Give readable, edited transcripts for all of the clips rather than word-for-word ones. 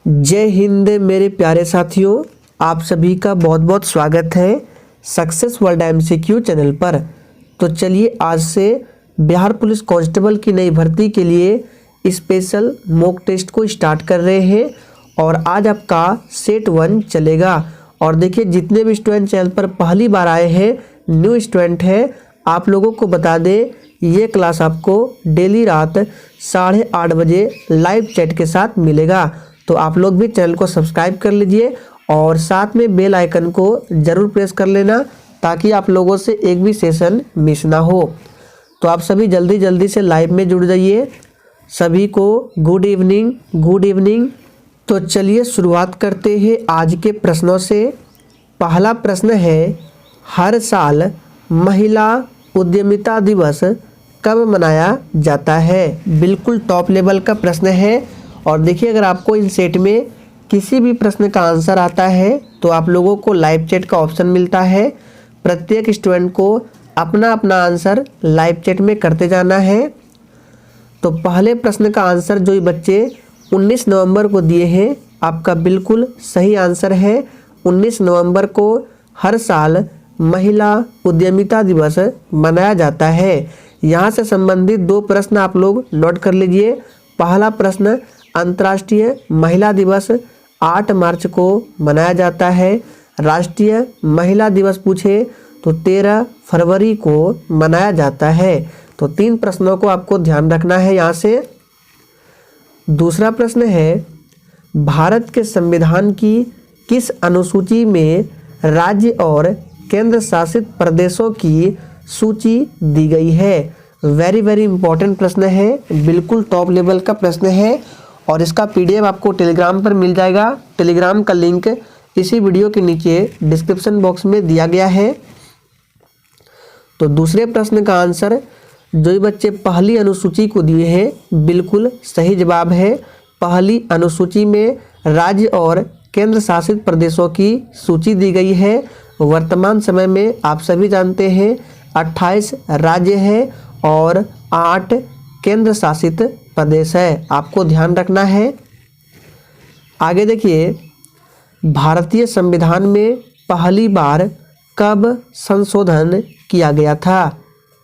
जय हिंद मेरे प्यारे साथियों, आप सभी का बहुत बहुत स्वागत है सक्सेस वर्ल्ड एमसीक्यू चैनल पर। तो चलिए आज से बिहार पुलिस कांस्टेबल की नई भर्ती के लिए स्पेशल मॉक टेस्ट को स्टार्ट कर रहे हैं और आज आपका सेट 1 चलेगा। और देखिए जितने भी स्टूडेंट चैनल पर पहली बार आए हैं, न्यू स्टूडेंट है, आप लोगों को बता दें ये क्लास आपको डेली रात 8:30 बजे लाइव चैट के साथ मिलेगा। तो आप लोग भी चैनल को सब्सक्राइब कर लीजिए और साथ में बेल आइकन को ज़रूर प्रेस कर लेना ताकि आप लोगों से एक भी सेशन मिस ना हो। तो आप सभी जल्दी जल्दी से लाइव में जुड़ जाइए। सभी को गुड इवनिंग, गुड इवनिंग। तो चलिए शुरुआत करते हैं आज के प्रश्नों से। पहला प्रश्न है, हर साल महिला उद्यमिता दिवस कब मनाया जाता है? बिल्कुल टॉप लेवल का प्रश्न है। और देखिए अगर आपको इन सेट में किसी भी प्रश्न का आंसर आता है तो आप लोगों को लाइव चैट का ऑप्शन मिलता है। प्रत्येक स्टूडेंट को अपना अपना आंसर लाइव चैट में करते जाना है। तो पहले प्रश्न का आंसर जो ये बच्चे 19 नवंबर को दिए हैं, आपका बिल्कुल सही आंसर है। 19 नवंबर को हर साल महिला उद्यमिता दिवस मनाया जाता है। यहाँ से संबंधित दो प्रश्न आप लोग नोट कर लीजिए। पहला प्रश्न, अंतर्राष्ट्रीय महिला दिवस 8 मार्च को मनाया जाता है। राष्ट्रीय महिला दिवस पूछे तो 13 फरवरी को मनाया जाता है। तो 3 प्रश्नों को आपको ध्यान रखना है यहाँ से। दूसरा प्रश्न है, भारत के संविधान की किस अनुसूची में राज्य और केंद्र शासित प्रदेशों की सूची दी गई है? वेरी वेरी इंपॉर्टेंट प्रश्न है, बिल्कुल टॉप लेवल का प्रश्न है और इसका पीडीएफ आपको टेलीग्राम पर मिल जाएगा। टेलीग्राम का लिंक इसी वीडियो के नीचे डिस्क्रिप्शन बॉक्स में दिया गया है। तो दूसरे प्रश्न का आंसर जो ये बच्चे पहली अनुसूची को दिए हैं, बिल्कुल सही जवाब है। पहली अनुसूची में राज्य और केंद्र शासित प्रदेशों की सूची दी गई है। वर्तमान समय में आप सभी जानते हैं 28 राज्य है और 8 केंद्र शासित प्रदेश है, आपको ध्यान रखना है। आगे देखिए, भारतीय संविधान में पहली बार कब संशोधन किया गया था?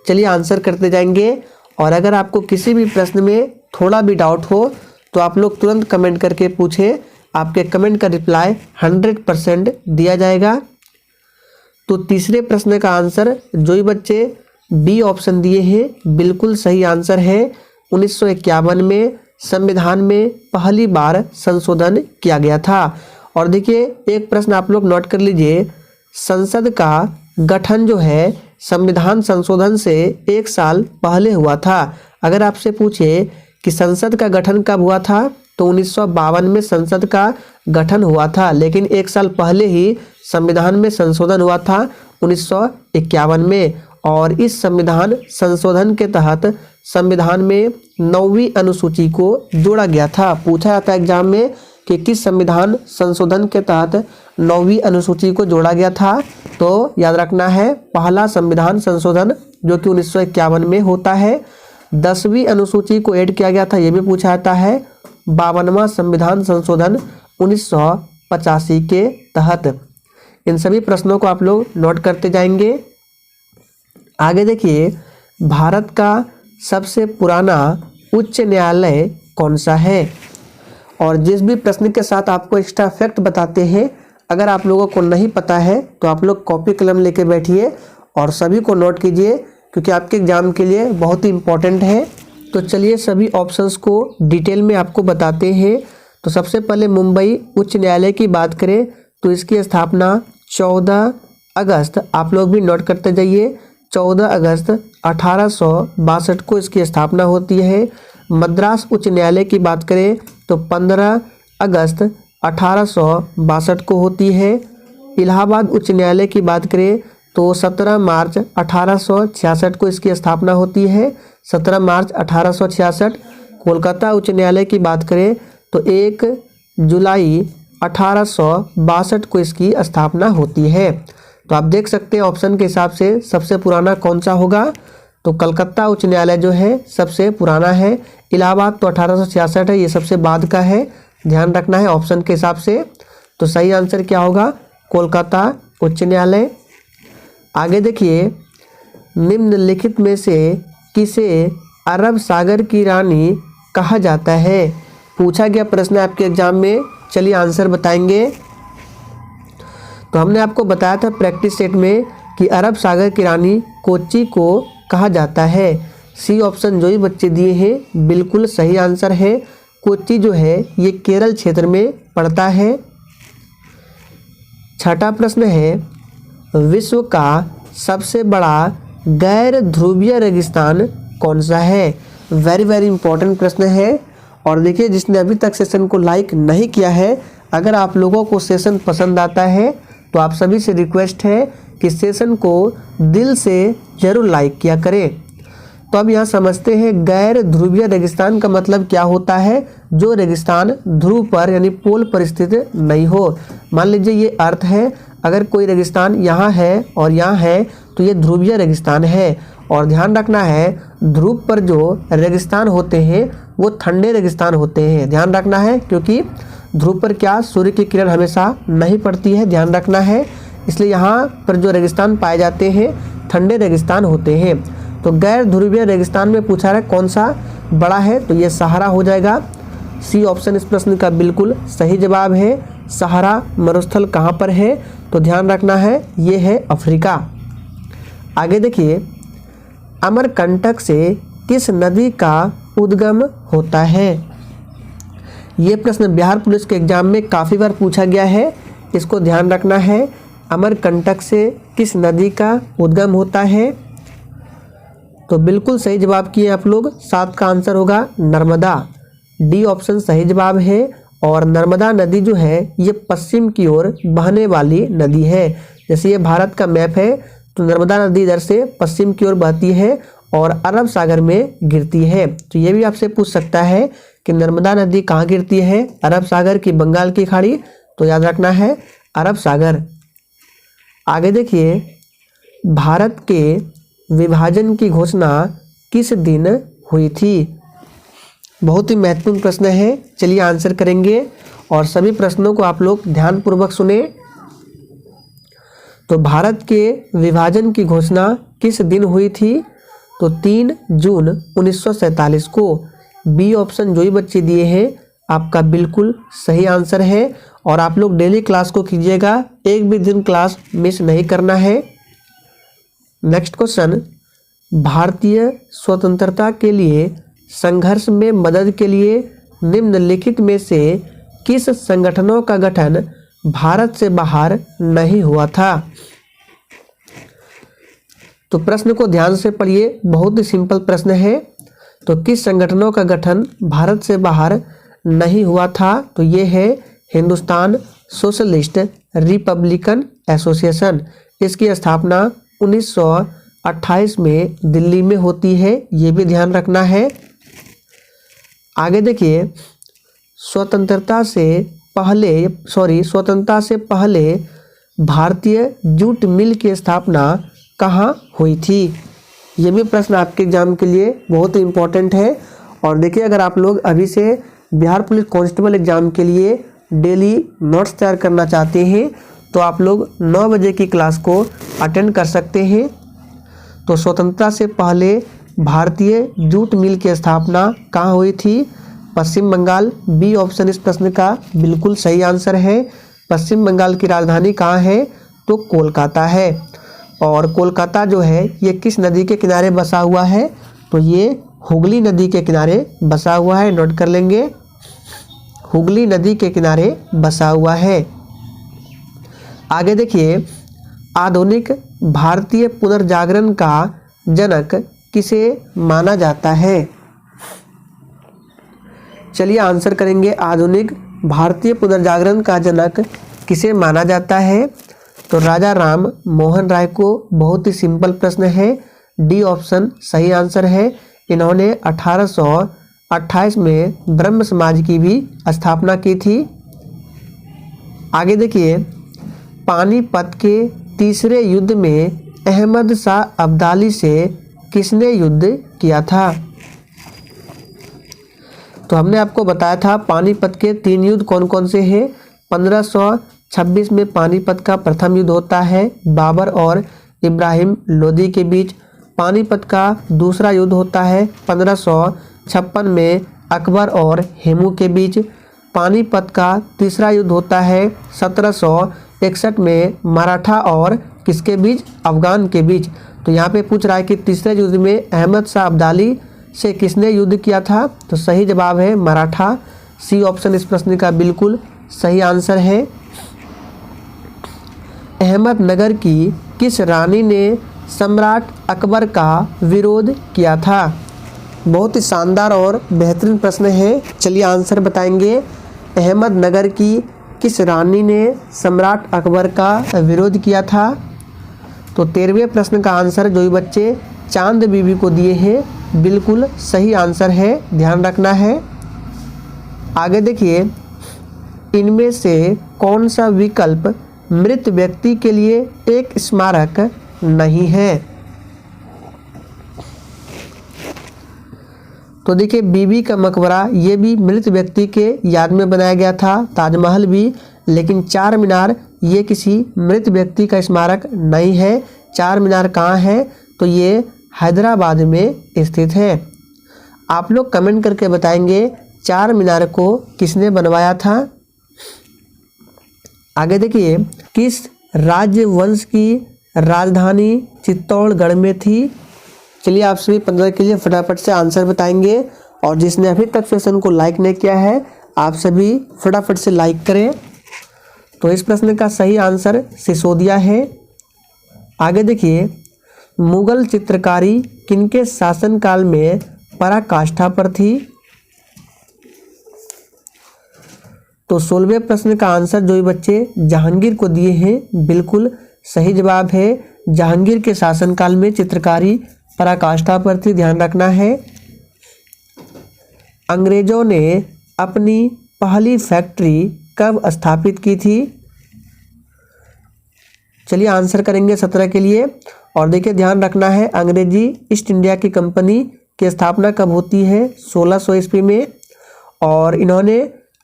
चलिए आंसर करते जाएंगे और अगर आपको किसी भी प्रश्न में थोड़ा भी डाउट हो तो आप लोग तुरंत कमेंट करके पूछे, आपके कमेंट का रिप्लाई 100% दिया जाएगा। तो तीसरे प्रश्न का आंसर जो ये बच्चे बी ऑप्शन दिए हैं, बिल्कुल सही आंसर है। 1951 में संविधान में पहली बार संशोधन किया गया था। और देखिए एक प्रश्न आप लोग नोट कर लीजिए, संसद का गठन जो है संविधान संशोधन से 1 साल पहले हुआ था। अगर आपसे पूछे कि संसद का गठन कब हुआ था तो 1952 में संसद का गठन हुआ था, लेकिन 1 साल पहले ही संविधान में संशोधन हुआ था 1951 में। और इस संविधान संशोधन के तहत संविधान में 9वीं अनुसूची को जोड़ा गया था। पूछा जाता है एग्जाम में कि किस संविधान संशोधन के तहत 9वीं अनुसूची को जोड़ा गया था, तो याद रखना है पहला संविधान संशोधन जो कि 1951 में होता है। 10वीं अनुसूची को ऐड किया गया था, ये भी पूछा जाता है। 52वां संविधान संशोधन 1985 के तहत। इन सभी प्रश्नों को आप लोग नोट करते जाएंगे। आगे देखिए, भारत का सबसे पुराना उच्च न्यायालय कौन सा है? और जिस भी प्रश्न के साथ आपको एक्स्ट्रा फैक्ट बताते हैं, अगर आप लोगों को नहीं पता है तो आप लोग कॉपी कलम लेके बैठिए और सभी को नोट कीजिए क्योंकि आपके एग्जाम के लिए बहुत ही इम्पोर्टेंट है। तो चलिए सभी ऑप्शंस को डिटेल में आपको बताते हैं। तो सबसे पहले मुंबई उच्च न्यायालय की बात करें तो इसकी स्थापना 14 अगस्त, आप लोग भी नोट करते जाइए, 14 अगस्त 1862 को इसकी स्थापना होती है। मद्रास उच्च न्यायालय की बात करें तो 15 अगस्त 1862 को होती है। इलाहाबाद उच्च न्यायालय की बात करें तो 17 मार्च 1866 को इसकी स्थापना होती है, 17 मार्च 1866। कोलकाता उच्च न्यायालय की बात करें तो 1 जुलाई 1862 को इसकी स्थापना होती है। तो आप देख सकते हैं ऑप्शन के हिसाब से सबसे पुराना कौन सा होगा, तो कलकत्ता उच्च न्यायालय जो है सबसे पुराना है। इलाहाबाद तो 1866 है, ये सबसे बाद का है। ध्यान रखना है ऑप्शन के हिसाब से। तो सही आंसर क्या होगा? कोलकाता उच्च न्यायालय। आगे देखिए, निम्नलिखित में से किसे अरब सागर की रानी कहा जाता है? पूछा गया प्रश्न है आपके एग्जाम में। चलिए आंसर बताएंगे। तो हमने आपको बताया था प्रैक्टिस सेट में कि अरब सागर की रानी कोच्चि को कहा जाता है। सी ऑप्शन जो ही बच्चे दिए हैं बिल्कुल सही आंसर है। कोच्चि जो है ये केरल क्षेत्र में पड़ता है। छठा प्रश्न है, विश्व का सबसे बड़ा गैर ध्रुवीय रेगिस्तान कौन सा है? वेरी वेरी इंपॉर्टेंट प्रश्न है। और देखिए, जिसने अभी तक सेशन को लाइक नहीं किया है, अगर आप लोगों को सेशन पसंद आता है तो आप सभी से रिक्वेस्ट है कि सेशन को दिल से जरूर लाइक किया करें। तो अब यहाँ समझते हैं गैर ध्रुवीय रेगिस्तान का मतलब क्या होता है। जो रेगिस्तान ध्रुव पर यानी पोल पर स्थित नहीं हो। मान लीजिए ये अर्थ है, अगर कोई रेगिस्तान यहाँ है और यहाँ है तो ये ध्रुवीय रेगिस्तान है। और ध्यान रखना है, ध्रुव पर जो रेगिस्तान होते हैं वो ठंडे रेगिस्तान होते हैं। ध्यान रखना है, क्योंकि ध्रुव पर क्या सूर्य की किरण हमेशा नहीं पड़ती है, ध्यान रखना है। इसलिए यहाँ पर जो रेगिस्तान पाए जाते हैं ठंडे रेगिस्तान होते हैं। तो गैर ध्रुवीय रेगिस्तान में पूछा रहा है कौन सा बड़ा है, तो ये सहारा हो जाएगा। सी ऑप्शन इस प्रश्न का बिल्कुल सही जवाब है। सहारा मरुस्थल कहाँ पर है? तो ध्यान रखना है ये है अफ्रीका। आगे देखिए, अमरकंटक से किस नदी का उद्गम होता है? ये प्रश्न बिहार पुलिस के एग्जाम में काफ़ी बार पूछा गया है, इसको ध्यान रखना है। अमरकंटक से किस नदी का उद्गम होता है? तो बिल्कुल सही जवाब किए आप लोग। 7 का आंसर होगा नर्मदा। डी ऑप्शन सही जवाब है। और नर्मदा नदी जो है ये पश्चिम की ओर बहने वाली नदी है। जैसे ये भारत का मैप है तो नर्मदा नदी इधर से पश्चिम की ओर बहती है और अरब सागर में गिरती है। तो ये भी आपसे पूछ सकता है कि नर्मदा नदी कहाँ गिरती है? अरब सागर की बंगाल की खाड़ी। तो याद रखना है अरब सागर। आगे देखिए, भारत के विभाजन की घोषणा किस दिन हुई थी? बहुत ही महत्वपूर्ण प्रश्न है। चलिए आंसर करेंगे और सभी प्रश्नों को आप लोग ध्यानपूर्वक सुने। तो भारत के विभाजन की घोषणा किस दिन हुई थी? तो 3 जून 1947 को। बी ऑप्शन जो ही बच्चे दिए हैं आपका बिल्कुल सही आंसर है। और आप लोग डेली क्लास को कीजिएगा, एक भी दिन क्लास मिस नहीं करना है। नेक्स्ट क्वेश्चन, भारतीय स्वतंत्रता के लिए संघर्ष में मदद के लिए निम्नलिखित में से किस संगठनों का गठन भारत से बाहर नहीं हुआ था? तो प्रश्न को ध्यान से पढ़िए, बहुत ही सिंपल प्रश्न है। तो किस संगठनों का गठन भारत से बाहर नहीं हुआ था? तो ये है हिंदुस्तान सोशलिस्ट रिपब्लिकन एसोसिएशन। इसकी स्थापना 1928 में दिल्ली में होती है, ये भी ध्यान रखना है। आगे देखिए, स्वतंत्रता से पहले भारतीय जूट मिल की स्थापना कहाँ हुई थी? ये भी प्रश्न आपके एग्जाम के लिए बहुत ही इम्पोर्टेंट है। और देखिए, अगर आप लोग अभी से बिहार पुलिस कांस्टेबल एग्जाम के लिए डेली नोट्स तैयार करना चाहते हैं तो आप लोग 9 बजे की क्लास को अटेंड कर सकते हैं। तो स्वतंत्रता से पहले भारतीय जूट मिल की स्थापना कहाँ हुई थी? पश्चिम बंगाल। बी ऑप्शन इस प्रश्न का बिल्कुल सही आंसर है। पश्चिम बंगाल की राजधानी कहाँ है? तो कोलकाता है। और कोलकाता जो है ये किस नदी के किनारे बसा हुआ है? तो ये हुगली नदी के किनारे बसा हुआ है, नोट कर लेंगे। हुगली नदी के किनारे बसा हुआ है। आगे देखिए, आधुनिक भारतीय पुनर्जागरण का जनक किसे माना जाता है? चलिए आंसर करेंगे। आधुनिक भारतीय पुनर्जागरण का जनक किसे माना जाता है? तो राजा राम मोहन राय को। बहुत ही सिंपल प्रश्न है, डी ऑप्शन सही आंसर है। इन्होंने 1828 में ब्रह्म समाज की भी स्थापना की थी। आगे देखिए, पानीपत के तीसरे युद्ध में अहमद शाह अब्दाली से किसने युद्ध किया था? तो हमने आपको बताया था पानीपत के 3 युद्ध कौन कौन से हैं। 1526 में पानीपत का प्रथम युद्ध होता है बाबर और इब्राहिम लोदी के बीच। पानीपत का दूसरा युद्ध होता है 1556 में अकबर और हेमू के बीच। पानीपत का तीसरा युद्ध होता है 1761 में मराठा और किसके बीच, अफगान के बीच। तो यहाँ पे पूछ रहा है कि तीसरे युद्ध में अहमद शाह अब्दाली से किसने युद्ध किया था, तो सही जवाब है मराठा। सी ऑप्शन इस प्रश्न का बिल्कुल सही आंसर है। अहमदनगर की किस रानी ने सम्राट अकबर का विरोध किया था। बहुत ही शानदार और बेहतरीन प्रश्न है, चलिए आंसर बताएंगे। अहमदनगर की किस रानी ने सम्राट अकबर का विरोध किया था। तो 13वें प्रश्न का आंसर जो भी बच्चे चांद बीबी को दिए हैं बिल्कुल सही आंसर है, ध्यान रखना है। आगे देखिए, इनमें से कौन सा विकल्प मृत व्यक्ति के लिए एक स्मारक नहीं है। तो देखिए बीबी का मकबरा ये भी मृत व्यक्ति के याद में बनाया गया था, ताजमहल भी, लेकिन चार मीनार ये किसी मृत व्यक्ति का स्मारक नहीं है। चार मीनार कहाँ है, तो ये हैदराबाद में स्थित है। आप लोग कमेंट करके बताएंगे चार मीनार को किसने बनवाया था। आगे देखिए, किस राज्य वंश की राजधानी चित्तौड़गढ़ में थी। चलिए आप सभी 15 के लिए फटाफट से आंसर बताएंगे, और जिसने अभी तक सेशन को लाइक नहीं किया है आप सभी फटाफट से लाइक करें। तो इस प्रश्न का सही आंसर सिसोदिया है। आगे देखिए, मुगल चित्रकारी किनके शासनकाल में पराकाष्ठा पर थी। तो 16वें प्रश्न का आंसर जो भी बच्चे जहांगीर को दिए हैं बिल्कुल सही जवाब है। जहांगीर के शासनकाल में चित्रकारी पराकाष्ठा पर थी, ध्यान रखना है। अंग्रेजों ने अपनी पहली फैक्ट्री कब स्थापित की थी। चलिए आंसर करेंगे 17 के लिए। और देखिए ध्यान रखना है, अंग्रेजी ईस्ट इंडिया की कंपनी की स्थापना कब होती है, 1600 ईस्वी में। और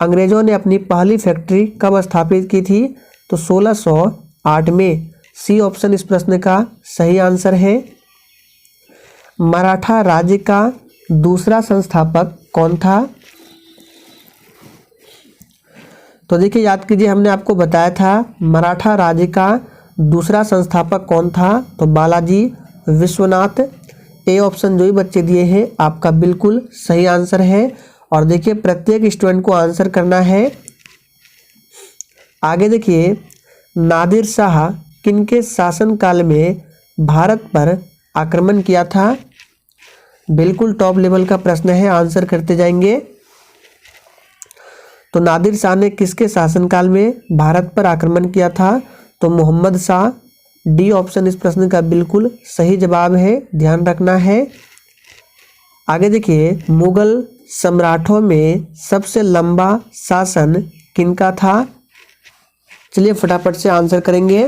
अंग्रेजों ने अपनी पहली फैक्ट्री कब स्थापित की थी, तो 1608 में। सी ऑप्शन इस प्रश्न का सही आंसर है। मराठा राज्य का दूसरा संस्थापक कौन था। तो देखिए याद कीजिए, हमने आपको बताया था मराठा राज्य का दूसरा संस्थापक कौन था, तो बालाजी विश्वनाथ। ए ऑप्शन जो भी बच्चे दिए हैं आपका बिल्कुल सही आंसर है। और देखिए प्रत्येक स्टूडेंट को आंसर करना है। आगे देखिए, नादिर शाह किनके शासनकाल में भारत पर आक्रमण किया था। बिल्कुल टॉप लेवल का प्रश्न है, आंसर करते जाएंगे। तो नादिर शाह ने किसके शासनकाल में भारत पर आक्रमण किया था, तो मोहम्मद शाह। डी ऑप्शन इस प्रश्न का बिल्कुल सही जवाब है, ध्यान रखना है। आगे देखिए, मुगल सम्राटों में सबसे लंबा शासन किनका था। चलिए फटाफट से आंसर करेंगे।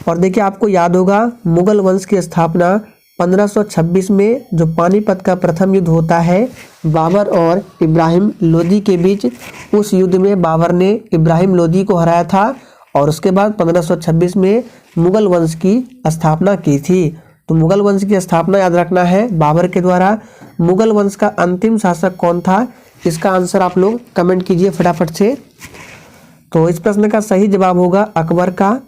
और देखिए आपको याद होगा मुगल वंश की स्थापना 1526 में, जो पानीपत का प्रथम युद्ध होता है बाबर और इब्राहिम लोदी के बीच। उस युद्ध में बाबर ने इब्राहिम लोदी को हराया था, और उसके बाद 1526 में मुगल वंश की स्थापना की थी। तो मुगल वंश की स्थापना याद रखना है बाबर के द्वारा। मुगल वंश का अंतिम शासक कौन था, इसका आंसर आप लोग कमेंट कीजिए फटाफट से। तो इस प्रश्न का सही जवाब होगा अकबर का।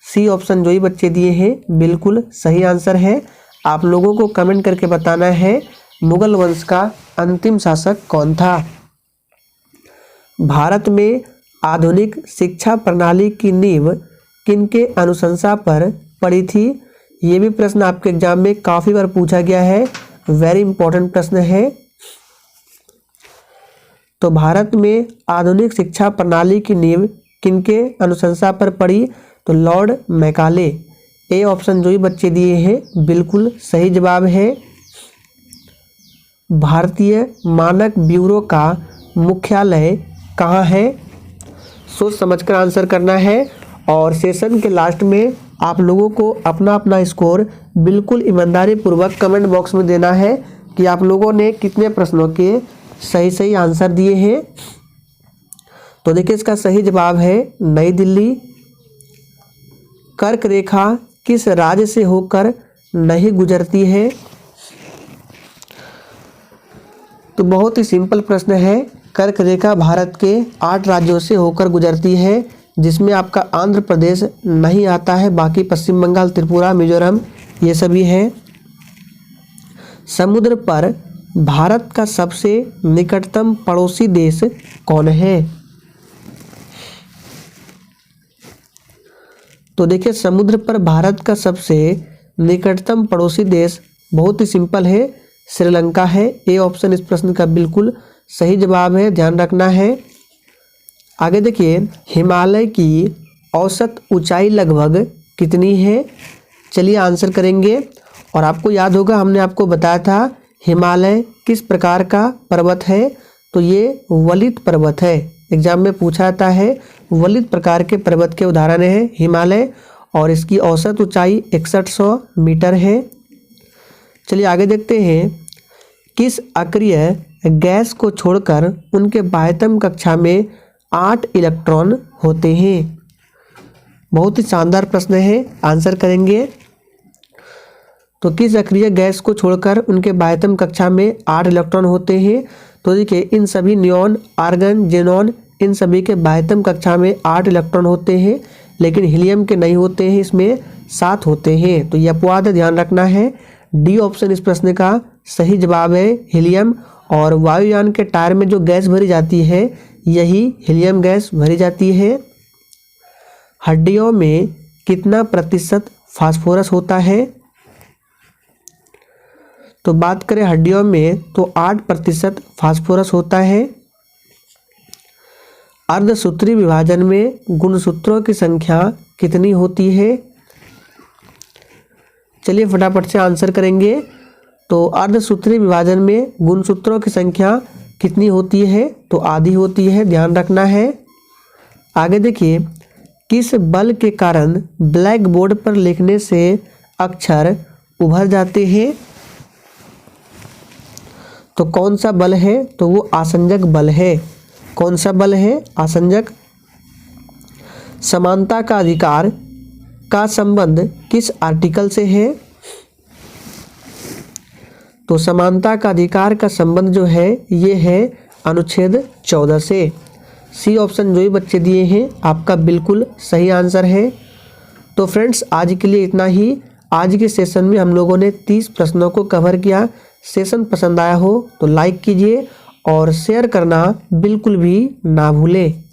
सी ऑप्शन जो ही बच्चे दिए हैं बिल्कुल सही आंसर है। आप लोगों को कमेंट करके बताना है मुगल वंश का अंतिम शासक कौन था। भारत में आधुनिक शिक्षा प्रणाली की नींव किनके अनुशंसा पर पड़ी थी। ये भी प्रश्न आपके एग्जाम में काफ़ी बार पूछा गया है, वेरी इंपॉर्टेंट प्रश्न है। तो भारत में आधुनिक शिक्षा प्रणाली की नींव किनके अनुशंसा पर पड़ी, तो लॉर्ड मैकाले। ए ऑप्शन जो ही बच्चे दिए हैं बिल्कुल सही जवाब है। भारतीय मानक ब्यूरो का मुख्यालय कहाँ है। सोच समझकर आंसर करना है, और सेशन के लास्ट में आप लोगों को अपना अपना स्कोर बिल्कुल ईमानदारी पूर्वक कमेंट बॉक्स में देना है कि आप लोगों ने कितने प्रश्नों के सही सही आंसर दिए हैं। तो देखिए इसका सही जवाब है नई दिल्ली। कर्क रेखा किस राज्य से होकर नहीं गुजरती है? तो बहुत ही सिंपल प्रश्न है। कर्क रेखा भारत के 8 राज्यों से होकर गुजरती है, जिसमें आपका आंध्र प्रदेश नहीं आता है, बाकी पश्चिम बंगाल, त्रिपुरा, मिजोरम ये सभी है। समुद्र पर भारत का सबसे निकटतम पड़ोसी देश कौन है? तो देखिए समुद्र पर भारत का सबसे निकटतम पड़ोसी देश बहुत ही सिंपल है, श्रीलंका है। ए ऑप्शन इस प्रश्न का बिल्कुल सही जवाब है, ध्यान रखना है। आगे देखिए हिमालय की औसत ऊंचाई लगभग कितनी है? चलिए आंसर करेंगे। और आपको याद होगा हमने आपको बताया था हिमालय किस प्रकार का पर्वत है, तो ये वलित पर्वत है। एग्जाम में पूछा जाता है वलित प्रकार के पर्वत के उदाहरण है हिमालय, और इसकी औसत ऊंचाई 6100 मीटर है। चलिए आगे देखते हैं। किस अक्रिय गैस को छोड़कर उनके बाह्यतम कक्षा में 8 इलेक्ट्रॉन होते हैं? बहुत ही शानदार प्रश्न है, आंसर करेंगे। तो किस अक्रिय गैस को छोड़कर उनके बाह्यतम कक्षा में 8 इलेक्ट्रॉन होते हैं? तो देखिए इन सभी नियॉन, आर्गन, जेनॉन इन सभी के बाह्यतम कक्षा में 8 इलेक्ट्रॉन होते हैं, लेकिन हीलियम के नहीं होते हैं, इसमें 7 होते हैं। तो यह अपवाद है, ध्यान रखना है। डी ऑप्शन इस प्रश्न का सही जवाब है हीलियम। और वायुयान के टायर में जो गैस भरी जाती है यही हीलियम गैस भरी जाती है। हड्डियों में कितना प्रतिशत फास्फोरस होता है? तो बात करें हड्डियों में तो 8% फास्फोरस होता है। अर्धसूत्री विभाजन में गुणसूत्रों की संख्या कितनी होती है? चलिए फटाफट से आंसर करेंगे। तो अर्धसूत्री विभाजन में गुणसूत्रों की संख्या कितनी होती है? तो आधी होती है, ध्यान रखना है। आगे देखिए किस बल के कारण ब्लैक बोर्ड पर लिखने से अक्षर उभर जाते हैं? तो कौन सा बल है? तो वो आसंजक बल है। कौन सा बल है? आसंजक। समानता का अधिकार का संबंध किस आर्टिकल से है? तो समानता का अधिकार का संबंध जो है ये है अनुच्छेद 14 से। सी ऑप्शन जो ही बच्चे दिए हैं आपका बिल्कुल सही आंसर है। तो फ्रेंड्स आज के लिए इतना ही। आज के सेशन में हम लोगों ने 30 प्रश्नों को कवर किया। सेशन पसंद आया हो तो लाइक कीजिए और शेयर करना बिल्कुल भी ना भूलें।